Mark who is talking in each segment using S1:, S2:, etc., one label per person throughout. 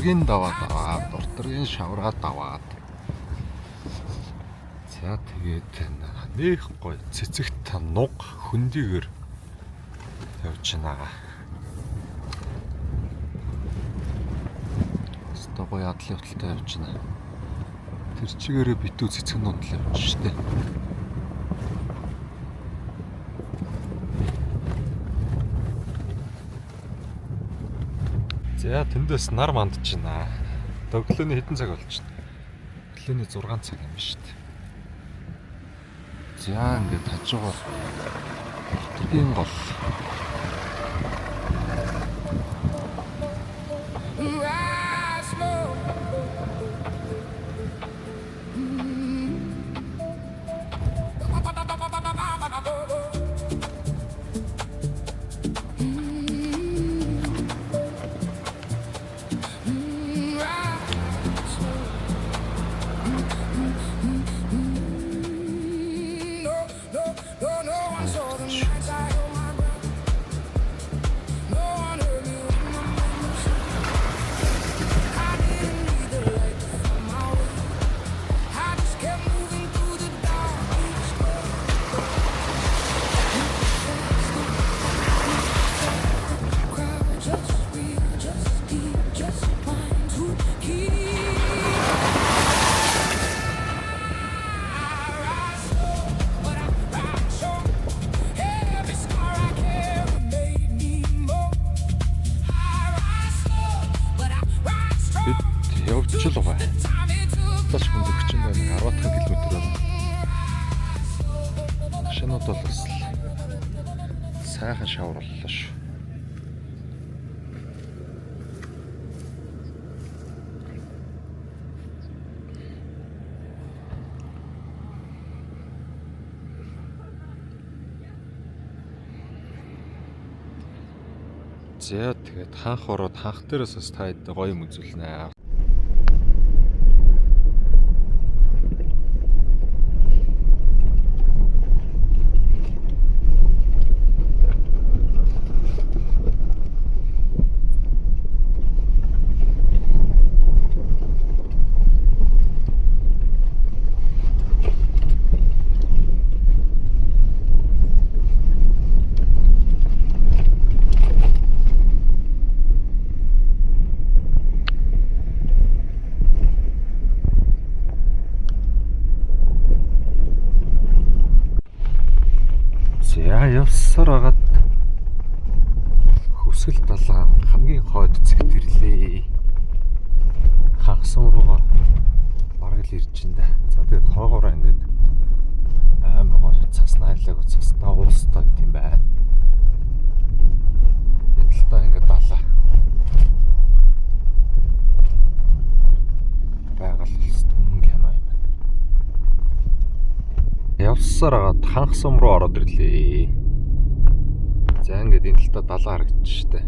S1: Уртгийн даваад уртгийн шавраа даваад. За тэгээд нэх гоё цэцэгт нуг хөндийгөр явж байна. Өстой гоё адлын хөтөлтэй явж байна. Тэр чигээрээ битүү цэцэг нуд л явж штэ. За тэндээс нар мандж байна. Өглөөний хэдэн цаг болж байна? Өглөөний 6 цаг юм шүү дээ. За ингээд хажуугаар өдрийн гол. Явж л байгаа. Таш хүндөгч юм байна. 15 км байна. Машинууд бол бас сайхан шаврууллаа шүү. За тэгээд хаанх ороод хаанх дээрээс бас та хэд гоё юм үзүүлнэ. Явсаар агаад Хөвсгөл далайн хамгийн хойд зэгт ирлээ. Хагасам руугаа бараг л ирж байна. За тэгээд тоогоороо ингээд амар гоё цаснаа хайлаг цаснаа уустай гэм байна. Эдэлтаа ингээд далаа. Байгаль түмэн кино юм байна. Явсаар агаад хагасам руу ороод ирлээ. За ингээд энэ талдаа далаа харагдчих штэ.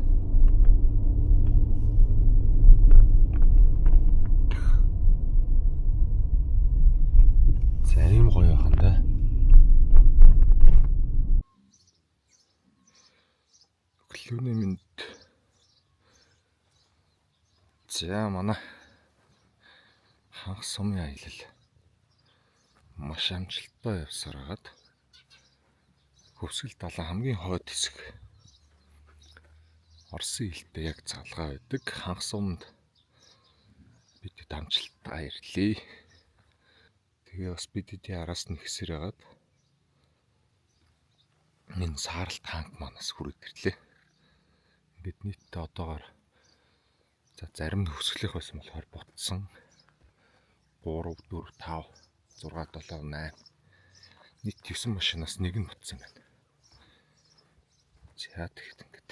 S1: За ийм гоё яхан да. Өглөөний минь. За манай хагас сумын аялал маш амжилттай явсаар хагаад Хөвсгөл далайн хамгийн хойд хэсэг Орсын хэлтэй яг цалгаа байдаг хагас суманд бид амжилттай ирлээ. Тэгээ бас бидний араас нь ихсэр хагаад энэ саарал танк манаас хүрээд ирлээ. Ингээд нийтдээ одоогоор за зарим нь Хөвсгөлийнх байсан болохоор ботсон 3 4 5 6 7 8 нийт 9 машинаас нэг нь ботсон байна. За тэгэхэд ингээд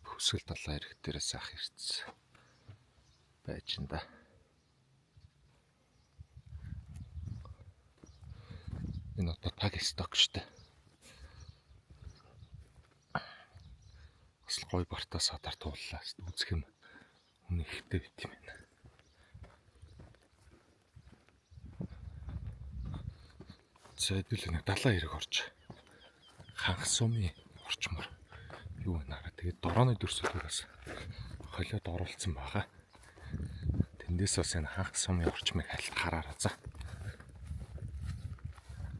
S1: Хөвсгөл далайн ирэх дээрээс ах ирсэн байж энэ да. Энэ одоо таг сток штэ. Бас гоё бартаа садар тууллаа. Үзэх юм үнэ ихтэй байт юм байна. За хэдүүл нэг 70 хэрэг орж ханх сумын орчмоор юу байна аа. Тэгээд дорооны дүрсүүдээс холиод оруулсан байгаа. Тэндээс бас энэ ханх сумын орчмыг хараараа за.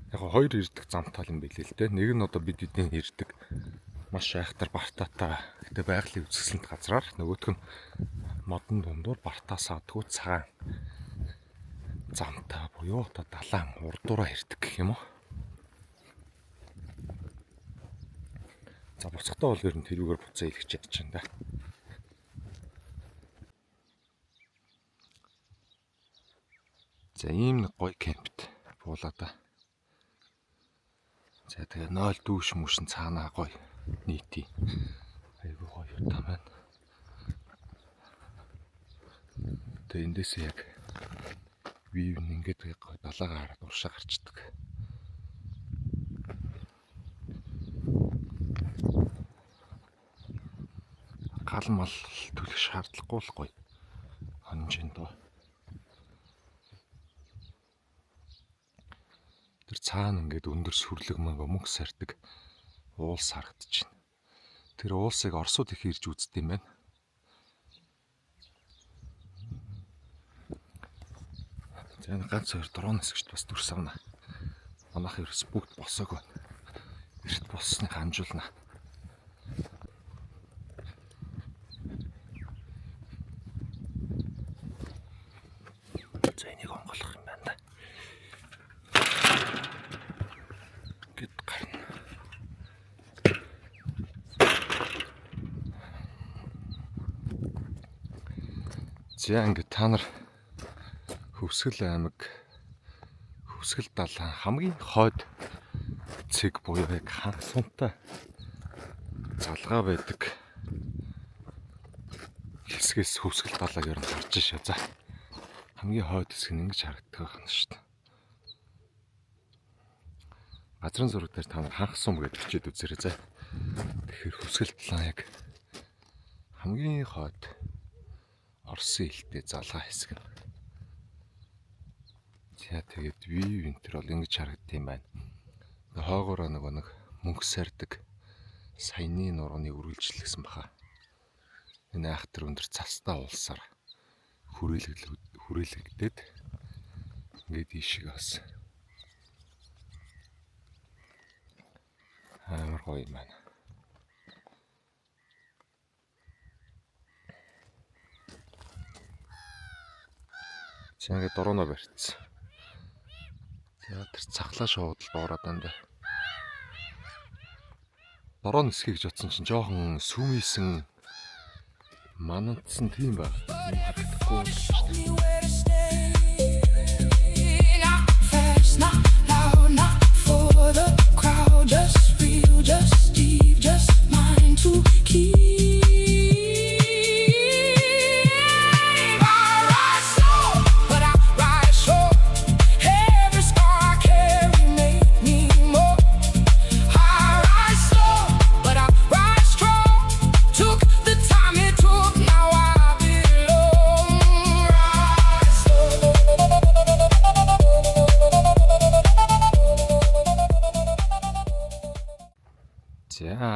S1: Яг хоёр ирдэг замтал юм билээ л дээ. Нэг нь одоо бидний ирдэг маш айхтар бартаатай гэтээ байгалийн үзэсгэлэнт газраар, нөгөөх нь модон дундуур бартаа саадгүй цагаан замтай буюу одоо далайн урдуураа ирдэг гэх юм уу. За буцахтаа бол ер нь тэрүүгээр буцаа илгэж ядчихна да. За ийм нэг гоё кемпт буулаа да. За тэгээ 0 дүүш мүшин цаанаа гоё нийтий. Айгуу гоё утаа байна. Тэгээ эндээс яг вив ингээд гоё далаагаа хараад уршаа гарчдаг. Гал мал төлөх шаардлагагүй л гоё. Хонжинд доо. Тэр цаана ингээд өндөр сүрлэг мөнгө сардаг уулс харагдаж байна. Тэр уулсыг орсууд их ирж үздэг юм байна. За энэ ганц хоёр дрон хэсэгт бас дүрс авна. Манайх ерөөс бүгд босоог байна. Эрт босныг хамжуулна. За энийг онголох юм байна да. Гэт гарна. За ингээд та нар Хөвсгөл аймаг Хөвсгөл далайн хамгийн хойд цэг буюу яг ханх сумтай залгаа байдаг хэсгээс Хөвсгөл далайг ер нь харж шээ. За хамгийн хойд хэсэг нь ингэж харагддаг байна шүү дээ. Газрын зураг дээр та нар ханх сум гэж бичээд үзээрэй за. Тэгэхээр Хөвсгөл далайн яг хамгийн хойд Оросын илтэй залгаа хэсэг нь. За тэгээд вив энэ төр бол ингэж харагдсан юм байна. Хойгоороо нэг мөнгө сардаг саяны нурууны үргэлжлэгсэн баха. Энэ айхтар өндөр цастаа уулсаар хүрээлэгдээд ингээд ийшээ бас амар гоё юм байна. За ингээд дорооно барьцсан. За тэр цахлаа шоудал доороод байна. Дороо нисхий гэж бодсон чинь жоохон сүмийсэн манандсан тийм байна.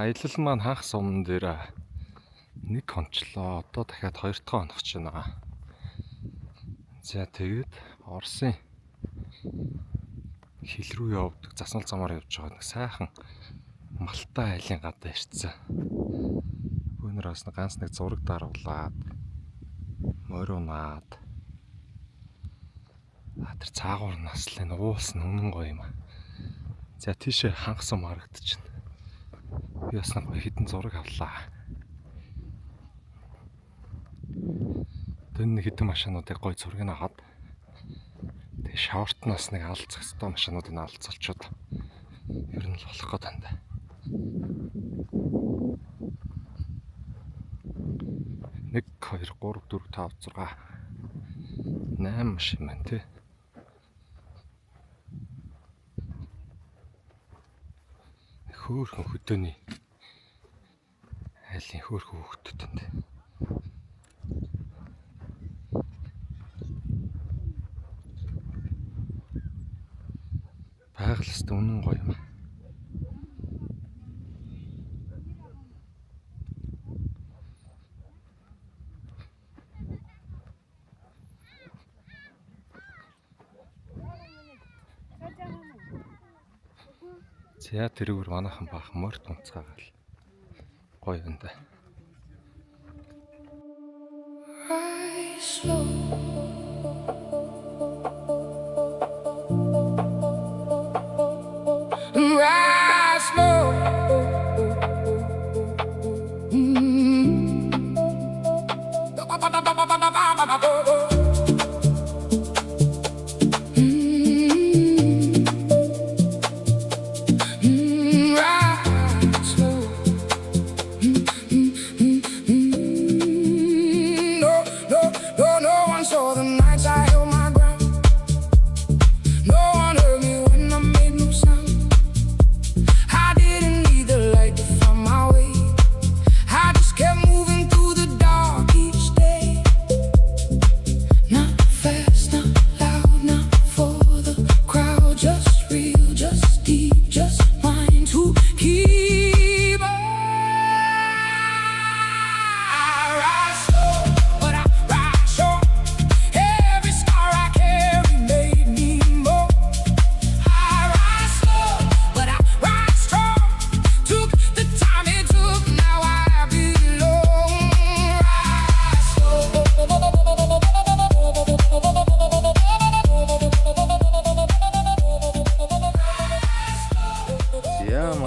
S1: Аялал маань ханх сумн дээр нэг хончлоо. Одоо дахиад 2 дахь хонох ч байна. За тэгээд Оросын хил рүү явдаг заснал замаар явж байгаа нэг сайхан Малтай айлын гадаа ирсэн. Өнөр бас ганц нэг зураг даруулаад моринаад. Тэр цаагуур наслын уулс нь үнэн гоё юм. За тийшээ ханх сум харагдчихна. Би бас нэг хитэн зураг авлаа. Тэн хитэн машинуудыг гой зургийг аваад тэг шортноос нэг алцах хэвээр машинуудыг алцалчаад ер нь л болох гээд байна. 1 2 3 4 5 6 8 машин байна тий. Хөөхөн хөдөөний айлын хөөхөн хөлтөнд. Байгаль өстө үнэн гоё юм. За тэрүүгээр манайхан баах морд унцгаагаал гоё юм да.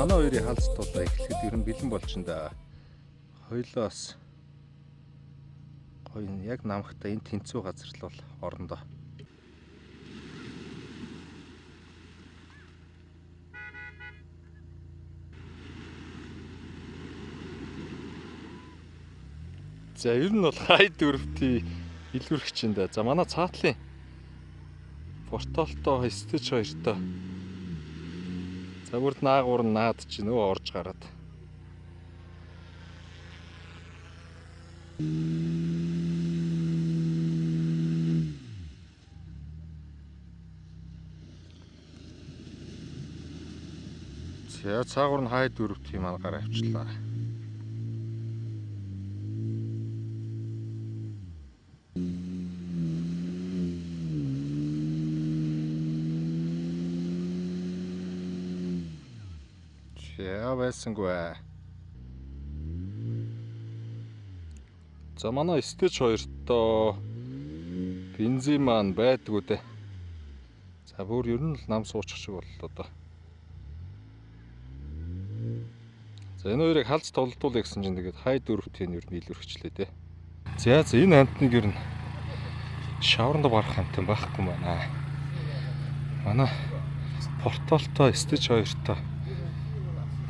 S1: Манай хоёрын хаалцтуулаа эхлэхэд ер нь бэлэн болчихно да. Хоёлоос гоё яг намхтай энэ тэнцүү газар л бол орондоо. За ер нь бол хай дөрөвтий илүүрч юм да. За манай цаатлын портолтой стеж хоёртой. За бүрд наагуур нь наад чи нөө орж гараад. За цаагуур нь хай дөрөвтий мангаар авчлаа. Яа байсангүй. За манай стеж хоёртоо бензин маань байдгүй дээ. За бүр ер нь л нам суучих шиг боллоо одоо. За энэ хоёрыг халж толдуулъя гэсэн чинь тэгээд хай дөрөвтийн ер нь илүүрхчлээ дээ. За энэ хамтныг ер нь шавранд барах хамтан байхгүй байна. Манай портолтой стеж хоёртоо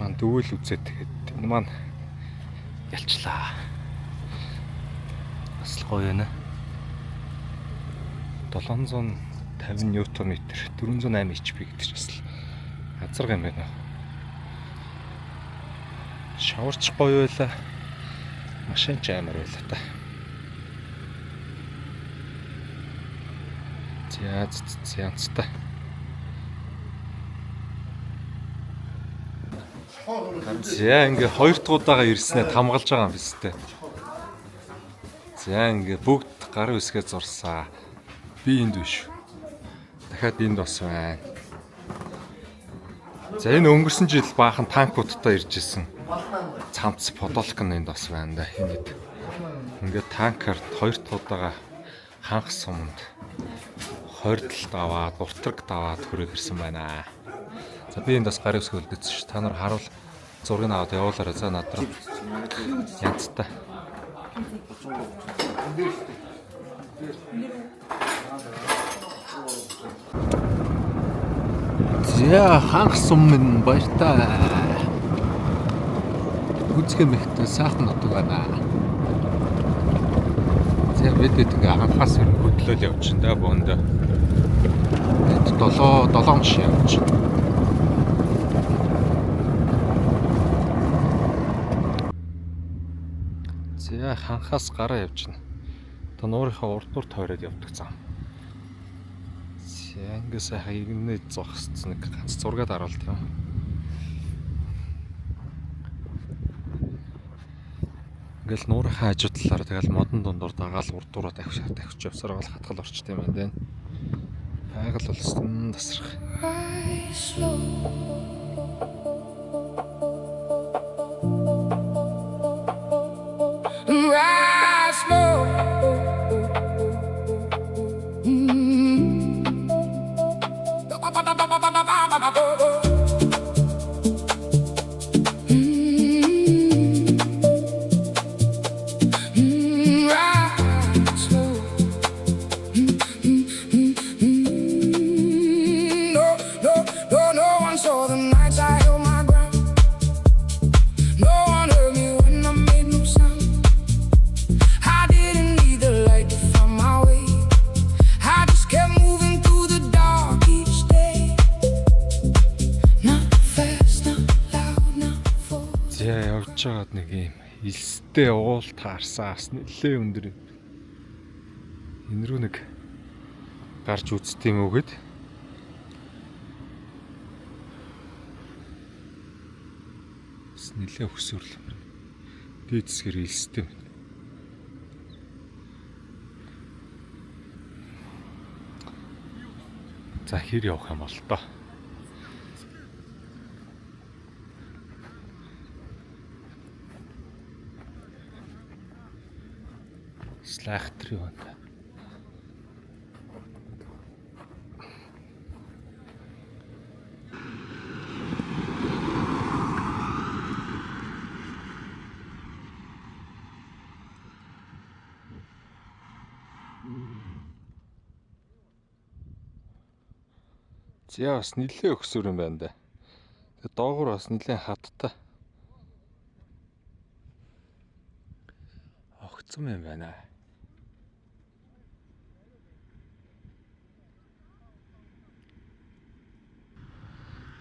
S1: маань дүүл үзээд тэгээд энэ маань ялчлаа. Бас л гоё байна. 750 Нм 408 HP гэдэг чинь бас л азарга юм байна. Шаварч гоё байла. Машин ч амар байла та. Янцтай. За ингээ хоёр дахь удаага ирснээр хамгаалж байгаа юм биз дээ. За ингээ бүгд гарын үсгээ зурсаа. Би энд биш. Дахиад энд бас байна. За энэ өнгөрсөн жил баахан танкуудтай ирж исэн. Цамц подолк нь энд бас байна да. Ингээ танкаар хоёр дахь удаага хангас суманд 20 талд аваад, уртраг даваад хүрээд ирсэн байна. За би энд бас гарын үсгээ үлдээсэн ш. Та нар харуул зургийг аваад явуулаарай. За над руу янцтай. За хангас сум минь баяртай. Үзэх мэхтэй сайхан нутаг байна. За бид тэгээ анхаас хөдлөөл явж чинь да боонд. 7 жишээ явж. Яа ханхаас гараа явж байна. Одоо нуурынхаа урдуур тойроод явдаг зам. Ингээ сайхан игнээ зогсцсон нэг ганц зургаад харуулт юм. Ингээл нуурынхаа хажуу талаараа тэгэл модон дундуур дагаал урдуураа тавьж явсараа бол хатгал орчтой юм байна. Байгаль бол өстөн тасрах. Явж нэг юм элстэй уул таарсаас нэлээ өндөр юм. Энэ рүү нэг гарч үзт юм уу гэд. Нэлээ өксөрлөө. Дээд зэсгэр элстэй. За хэр явах юм бол тоо. Слахтри байна. За бас нэлээ өксөр юм байна да. Тэгээ доогуур бас нэлээ хаттай. Огцом юм байна.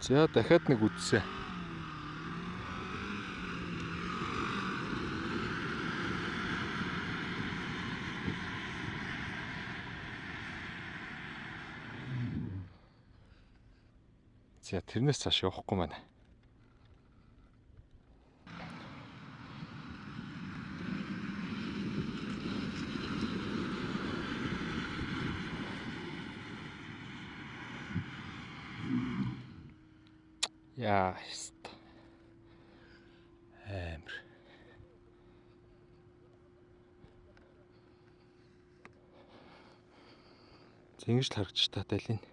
S1: За дахиад нэг үтсэ. За тэрнээс цааш явахгүй байна. Яа, амар. Зингэж л харагдаж таатай л энэ.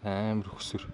S1: Амар өксөр.